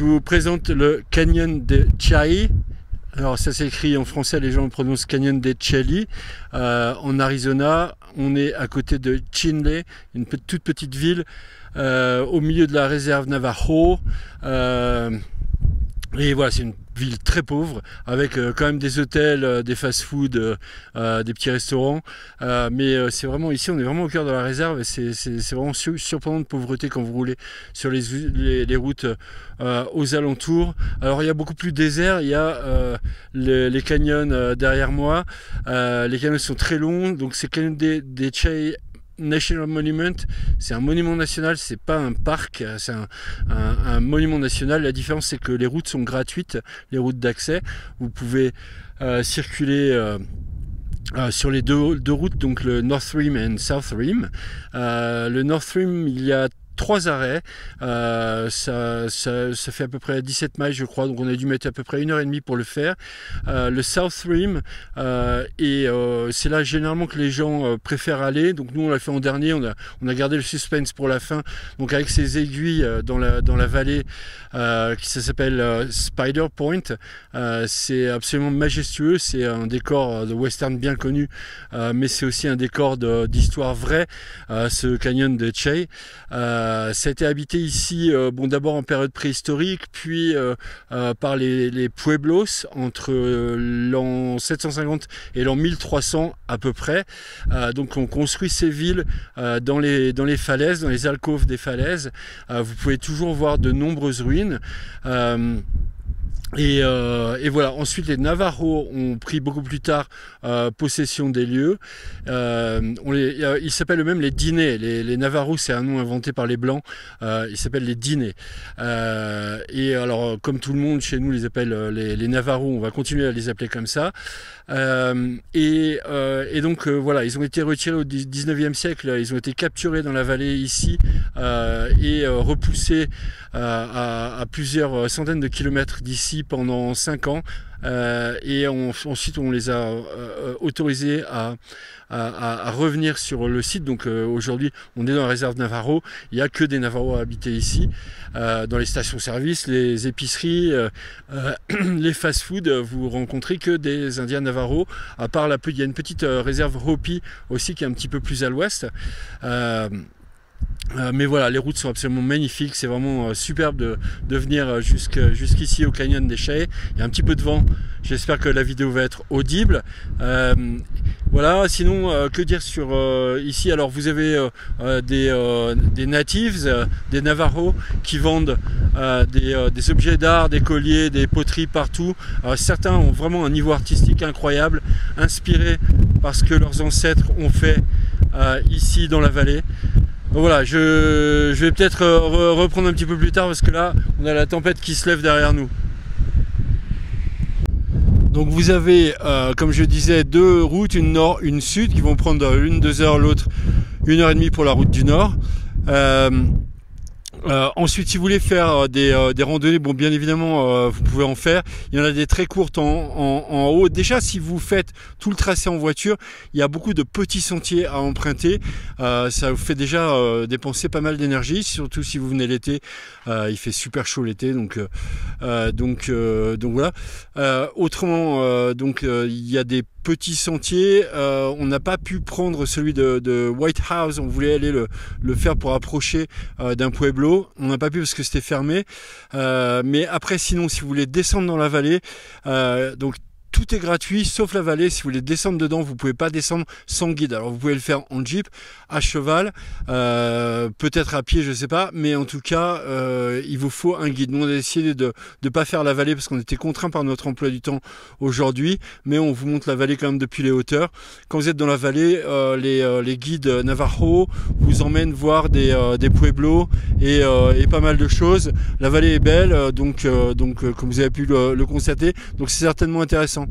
vous présente le canyon de Chai. Alors ça s'écrit en français, les gens le prononcent Canyon de Chelly. En Arizona, on est à côté de Chinle, une toute petite ville au milieu de la réserve Navajo. Et voilà, c'est une ville très pauvre, avec quand même des hôtels, des fast-food, des petits restaurants. Mais c'est vraiment, ici, on est vraiment au cœur de la réserve et c'est vraiment surprenant de pauvreté quand vous roulez sur les routes aux alentours. Alors, il y a beaucoup plus de désert, il y a les canyons derrière moi. Les canyons sont très longs, donc c'est canyon des Chai National Monument, c'est un monument national, c'est pas un parc, c'est un monument national. La différence, c'est que les routes sont gratuites, les routes d'accès. Vous pouvez circuler sur les deux routes, donc le North Rim et South Rim. Le North Rim, il y a 3 arrêts, ça fait à peu près 17 miles je crois, donc on a dû mettre à peu près 1h30 pour le faire. Le South Rim, c'est là généralement que les gens préfèrent aller, donc nous on l'a fait en dernier, on a gardé le suspense pour la fin, donc avec ces aiguilles dans la vallée qui s'appelle Spider Point. C'est absolument majestueux, c'est un décor de western bien connu, mais c'est aussi un décor d'histoire vraie, ce canyon de Chai. Ça a été habité ici, bon, d'abord en période préhistorique, puis par les Pueblos entre l'an 750 et l'an 1300 à peu près. Donc on construit ces villes dans les falaises, dans les alcôves des falaises. Vous pouvez toujours voir de nombreuses ruines. Et voilà, ensuite les Navajos ont pris beaucoup plus tard possession des lieux. Ils s'appellent eux-mêmes les Dinés. Les Navajos, c'est un nom inventé par les Blancs. Ils s'appellent les Dinés. Et alors, comme tout le monde chez nous les appelle les Navajos, on va continuer à les appeler comme ça. Et donc voilà, ils ont été retirés au 19e siècle. Ils ont été capturés dans la vallée ici et repoussés à plusieurs centaines de kilomètres d'ici pendant 5 ans, et ensuite on les a autorisés à revenir sur le site. Donc aujourd'hui on est dans la réserve Navajo, il n'y a que des Navajos à habiter ici. Dans les stations-service, les épiceries, les fast-food, vous rencontrez que des Indiens Navajos, à part il y a une petite réserve Hopi aussi qui est un petit peu plus à l'ouest. Mais voilà, les routes sont absolument magnifiques, c'est vraiment superbe de venir jusqu'ici au canyon des Chai. Il y a un petit peu de vent, j'espère que la vidéo va être audible. Voilà, sinon que dire sur ici. Alors vous avez des natives, des Navajos qui vendent des objets d'art, des colliers, des poteries partout. Certains ont vraiment un niveau artistique incroyable, inspiré par ce que leurs ancêtres ont fait ici dans la vallée. Donc voilà, je vais peut-être reprendre un petit peu plus tard parce que là, on a la tempête qui se lève derrière nous. Donc vous avez, comme je disais, 2 routes, une nord, une sud, qui vont prendre l'une 2 heures, l'autre 1h30 pour la route du nord. Ensuite, si vous voulez faire des randonnées, bon, bien évidemment, vous pouvez en faire. Il y en a des très courtes en haut. Déjà, si vous faites tout le tracé en voiture, il y a beaucoup de petits sentiers à emprunter. Ça vous fait déjà dépenser pas mal d'énergie, surtout si vous venez l'été. Il fait super chaud l'été, donc voilà. Autrement, il y a des petits sentiers. On n'a pas pu prendre celui de White House. On voulait aller le faire pour approcher d'un pueblo. On n'a pas pu parce que c'était fermé. Mais après, sinon, si vous voulez descendre dans la vallée, donc tout est gratuit sauf la vallée. Si vous voulez descendre dedans, vous pouvez pas descendre sans guide. Alors vous pouvez le faire en jeep, à cheval, peut-être à pied, je sais pas, mais en tout cas il vous faut un guide. Nous on a décidé de pas faire la vallée parce qu'on était contraint par notre emploi du temps aujourd'hui, mais on vous montre la vallée quand même depuis les hauteurs. Quand vous êtes dans la vallée, les guides Navajo vous emmènent voir des pueblos et pas mal de choses. La vallée est belle, donc comme vous avez pu le constater, donc c'est certainement intéressant.